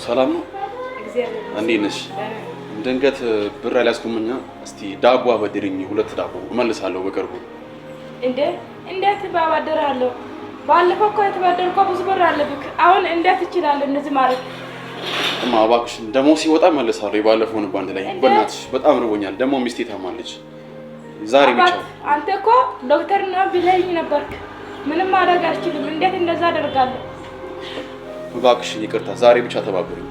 ሰላም ነው? እንዴት ነሽ? ድንገት ብር አልያዝኩምና እስቲ ዳቦ አበድርኝ፣ 2 ዳቦ እመልሳለሁ በቅርቡ። እንዴት ባባደራለሁ? ባለፈው እኮ የተበደርከው ብዙ ብር አለብክ። አሁን እንዴት እችላለሁ እንደዚህ ማድረግ? እባክሽ ደሞ ሲወጣ እመልሳለሁ። የባለፈውን ባንድ ላይ በእናትሽ በጣም ርቦኛል። ደሞ ሚስቴ ታማለች። ዛሬ ብቻ አንተ እኮ ዶክተር ነው ብለኝ ነበርክ። ምንም ማድረግ አልችልም። እንዴት እንደዛ አደርጋለሁ? እባክሽ ይቅርታ፣ ዛሬ ብቻ ተባበሩኝ።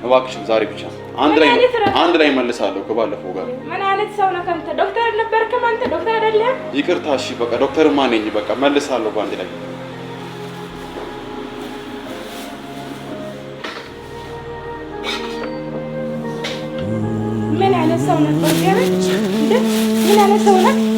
እባክሽ ዛሬ ብቻ አንድ ላይ እመልሳለሁ ከባለፈው ጋር። ምን አይነት ሰው ነህ አንተ? ዶክተር ነበርክ አንተ? ዶክተር አይደለም? ይቅርታ እሺ፣ በቃ ዶክተርማ ነኝ። በቃ እመልሳለሁ ባንድ ላይ። ምን አይነት ሰው ነህ? ምን አይነት ሰው ነህ?